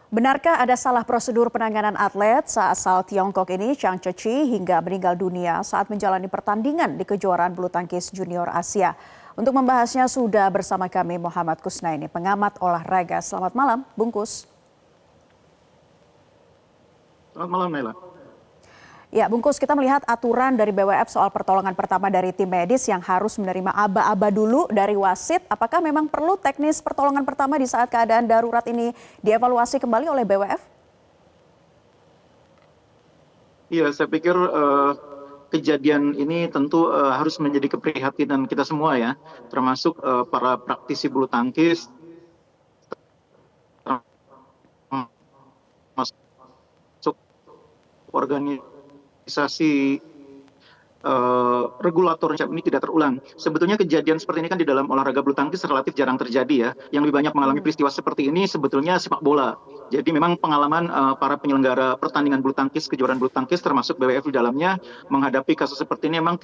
Benarkah ada salah prosedur penanganan atlet asal Tiongkok ini, Zhang Zheci, hingga meninggal dunia saat menjalani pertandingan di kejuaraan bulu tangkis junior Asia? Untuk membahasnya sudah bersama kami Muhammad Kusnaini, pengamat olahraga. Selamat malam, Bungkus. Selamat malam, Naila. Ya, Bungkus, kita melihat aturan dari BWF soal pertolongan pertama dari tim medis yang harus menerima aba-aba dulu dari wasit. Apakah memang perlu teknis pertolongan pertama di saat keadaan darurat ini dievaluasi kembali oleh BWF? Iya, saya pikir kejadian ini tentu harus menjadi keprihatinan kita semua ya, termasuk para praktisi bulu tangkis, termasuk organisasi regulator ini tidak terulang. Sebetulnya kejadian seperti ini kan di dalam olahraga bulu tangkis relatif jarang terjadi ya. Yang lebih banyak mengalami peristiwa seperti ini sebetulnya sepak bola. Jadi memang pengalaman para penyelenggara pertandingan bulu tangkis, kejuaraan bulu tangkis termasuk BWF di dalamnya menghadapi kasus seperti ini memang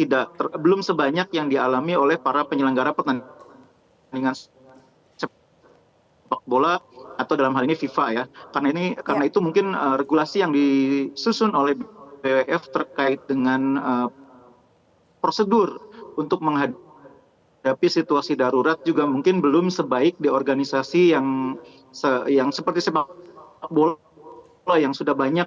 belum sebanyak yang dialami oleh para penyelenggara pertandingan sepak bola atau dalam hal ini FIFA ya. Karena itu mungkin regulasi yang disusun oleh BWF terkait dengan prosedur untuk menghadapi situasi darurat juga mungkin belum sebaik di organisasi yang seperti sepak bola yang sudah banyak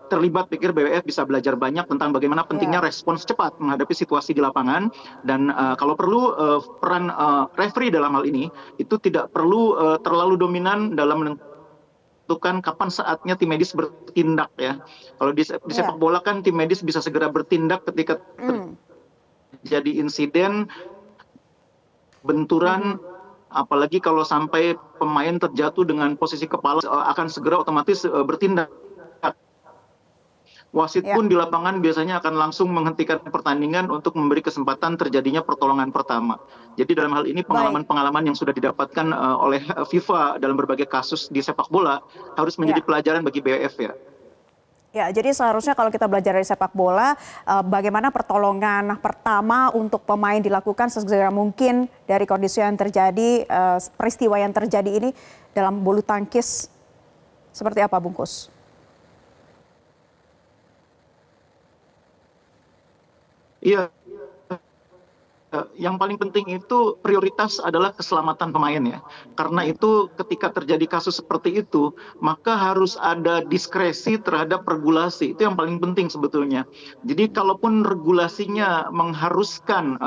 terlibat. Pikir BWF bisa belajar banyak tentang bagaimana pentingnya respons cepat menghadapi situasi di lapangan, dan kalau perlu peran referee dalam hal ini itu tidak perlu terlalu dominan dalam menentukan kapan saatnya tim medis bertindak ya. Kalau di sepak bola kan tim medis bisa segera bertindak ketika jadi insiden benturan, apalagi kalau sampai pemain terjatuh dengan posisi kepala akan segera otomatis bertindak. Wasit pun di lapangan biasanya akan langsung menghentikan pertandingan untuk memberi kesempatan terjadinya pertolongan pertama. Jadi dalam hal ini pengalaman-pengalaman yang sudah didapatkan oleh FIFA dalam berbagai kasus di sepak bola harus menjadi pelajaran bagi BWF ya. Ya, jadi seharusnya kalau kita belajar dari sepak bola, bagaimana pertolongan pertama untuk pemain dilakukan sesegera mungkin dari kondisi yang terjadi, peristiwa yang terjadi ini dalam bulu tangkis. Seperti apa, Bungkus? Iya. Yang paling penting itu prioritas adalah keselamatan pemain ya. Karena itu ketika terjadi kasus seperti itu, maka harus ada diskresi terhadap regulasi. Itu yang paling penting sebetulnya. Jadi kalaupun regulasinya mengharuskan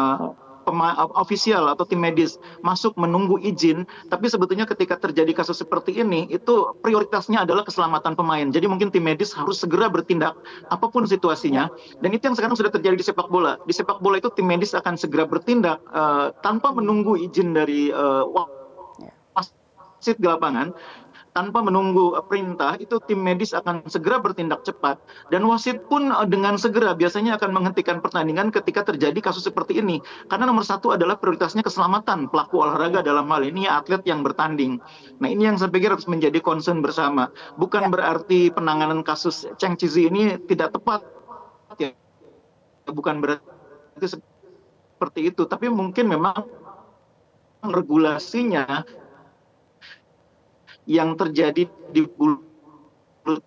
ofisial atau tim medis masuk menunggu izin, tapi sebetulnya ketika terjadi kasus seperti ini, itu prioritasnya adalah keselamatan pemain. Jadi mungkin tim medis harus segera bertindak apapun situasinya. Dan itu yang sekarang sudah terjadi di sepak bola. Di sepak bola itu tim medis akan segera bertindak tanpa menunggu izin dari wasit di lapangan. Tanpa menunggu perintah, itu tim medis akan segera bertindak cepat. Dan wasit pun dengan segera biasanya akan menghentikan pertandingan ketika terjadi kasus seperti ini. Karena nomor satu adalah prioritasnya keselamatan pelaku olahraga, dalam hal ini atlet yang bertanding. Nah, ini yang saya pikir harus menjadi concern bersama. Bukan berarti penanganan kasus Zhang Zheci ini tidak tepat ya. Bukan berarti seperti itu. Tapi mungkin memang regulasinya yang terjadi di bulu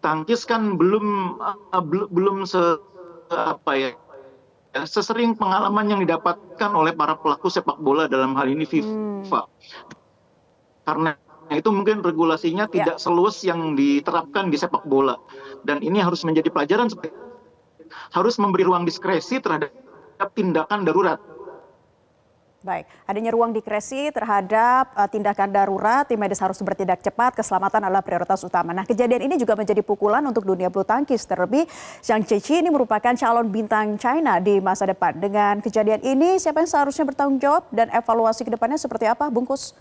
tangkis kan belum sesering pengalaman yang didapatkan oleh para pelaku sepak bola, dalam hal ini FIFA. Karena itu mungkin regulasinya tidak seluas yang diterapkan di sepak bola, dan ini harus menjadi pelajaran, harus memberi ruang diskresi terhadap tindakan darurat. Baik, adanya ruang diskresi terhadap tindakan darurat, tim medis harus bertindak cepat, keselamatan adalah prioritas utama. Nah, kejadian ini juga menjadi pukulan untuk dunia bulu tangkis, terlebih Zhang Zheci ini merupakan calon bintang China di masa depan. Dengan kejadian ini, siapa yang seharusnya bertanggung jawab dan evaluasi ke depannya seperti apa, Bungkus?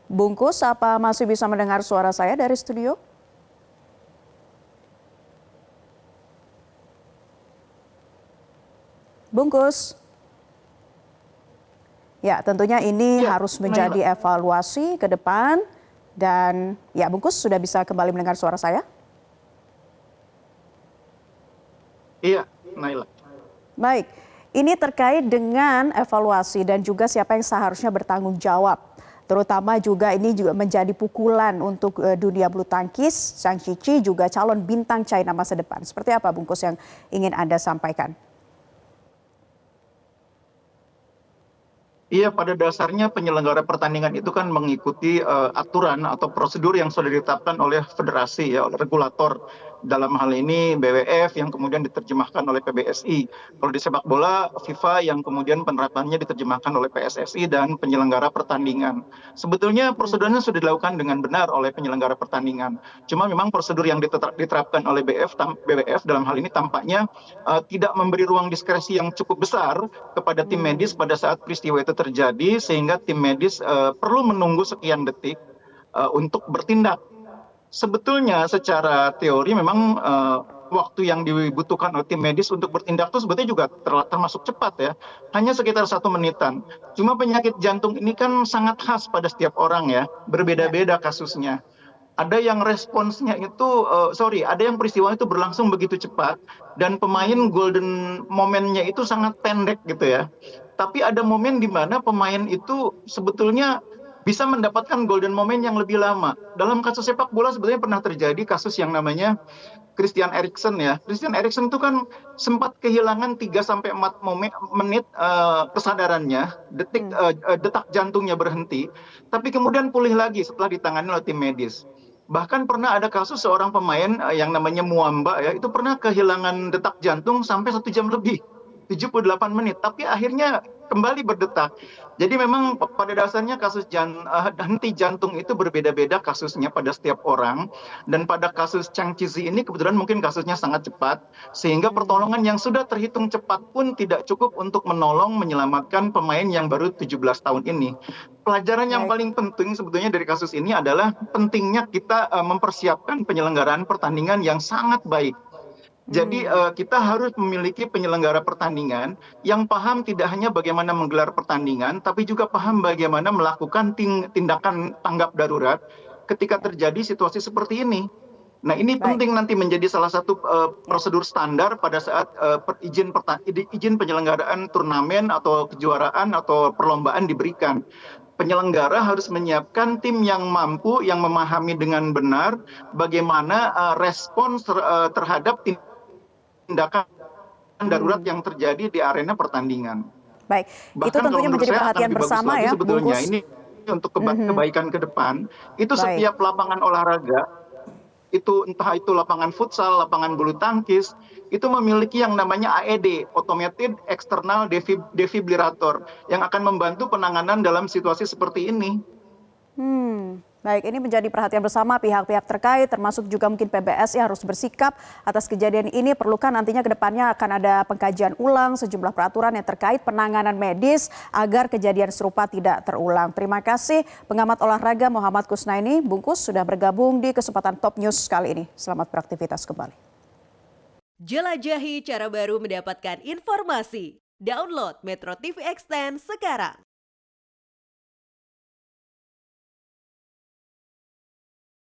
Bungkus, apa masih bisa mendengar suara saya dari studio? Bungkus. Ya, tentunya ini harus menjadi evaluasi ke depan. Dan ya, Bungkus sudah bisa kembali mendengar suara saya? Iya, Naila. Baik. Ini terkait dengan evaluasi dan juga siapa yang seharusnya bertanggung jawab. Terutama juga ini juga menjadi pukulan untuk dunia bulu tangkis. Zhang Cici juga calon bintang China masa depan. Seperti apa bungkus yang ingin Anda sampaikan? Iya, pada dasarnya penyelenggara pertandingan itu kan mengikuti aturan atau prosedur yang sudah ditetapkan oleh federasi ya, oleh regulator. Dalam hal ini BWF yang kemudian diterjemahkan oleh PBSI. Kalau di sepak bola, FIFA yang kemudian penerapannya diterjemahkan oleh PSSI dan penyelenggara pertandingan. Sebetulnya prosedurnya sudah dilakukan dengan benar oleh penyelenggara pertandingan. Cuma memang prosedur yang diterapkan oleh BWF dalam hal ini tampaknya tidak memberi ruang diskresi yang cukup besar kepada tim medis pada saat peristiwa itu terjadi, sehingga tim medis perlu menunggu sekian detik untuk bertindak. Sebetulnya secara teori memang waktu yang dibutuhkan oleh tim medis untuk bertindak itu sebetulnya juga termasuk cepat ya, hanya sekitar 1 menitan. Cuma penyakit jantung ini kan sangat khas pada setiap orang ya, Ya. berbeda-beda kasusnya. Ada yang responsnya itu, ada yang peristiwa itu berlangsung begitu cepat dan pemain golden momennya itu sangat pendek gitu ya. Tapi ada momen di mana pemain itu sebetulnya bisa mendapatkan golden moment yang lebih lama. Dalam kasus sepak bola sebetulnya pernah terjadi kasus yang namanya Christian Eriksen ya. Christian Eriksen itu kan sempat kehilangan 3 sampai 4 menit kesadarannya, detak jantungnya berhenti, tapi kemudian pulih lagi setelah ditangani oleh tim medis. Bahkan pernah ada kasus seorang pemain yang namanya Muamba ya, itu pernah kehilangan detak jantung sampai 1 jam lebih, 78 menit, tapi akhirnya kembali berdetak. Jadi memang pada dasarnya kasus henti jantung itu berbeda-beda kasusnya pada setiap orang. Dan pada kasus Chang Chizi ini kebetulan mungkin kasusnya sangat cepat, sehingga pertolongan yang sudah terhitung cepat pun tidak cukup untuk menolong menyelamatkan pemain yang baru 17 tahun ini. Pelajaran yang Baik. paling penting sebetulnya dari kasus ini adalah pentingnya kita mempersiapkan penyelenggaraan pertandingan yang sangat baik. Jadi kita harus memiliki penyelenggara pertandingan yang paham tidak hanya bagaimana menggelar pertandingan, tapi juga paham bagaimana melakukan tindakan tanggap darurat ketika terjadi situasi seperti ini. Nah, ini Baik. penting nanti menjadi salah satu Ya. prosedur standar pada saat izin penyelenggaraan turnamen atau kejuaraan atau perlombaan diberikan. Penyelenggara harus menyiapkan tim yang mampu, yang memahami dengan benar bagaimana respons terhadap tindakan darurat Hmm. yang terjadi di arena pertandingan. Baik, itu Bahkan kalau tentunya menurut menjadi saya akan perhatian lebih bagus bersama lagi ya, sebetulnya Bungkus. ini untuk Mhm. kebaikan ke depan, itu Baik. setiap lapangan olahraga, itu entah itu lapangan futsal, lapangan bulu tangkis, itu memiliki yang namanya AED, Automated External Defibrillator, yang akan membantu penanganan dalam situasi seperti ini. Baik, ini menjadi perhatian bersama pihak-pihak terkait, termasuk juga mungkin PBSI harus bersikap atas kejadian ini. Perlukan nantinya ke depannya akan ada pengkajian ulang sejumlah peraturan yang terkait penanganan medis agar kejadian serupa tidak terulang. Terima kasih pengamat olahraga Muhammad Kusnaini. Bungkus sudah bergabung di kesempatan Top News kali ini. Selamat beraktivitas kembali. Jelajahi cara baru mendapatkan informasi. Download Metro TV Extend sekarang.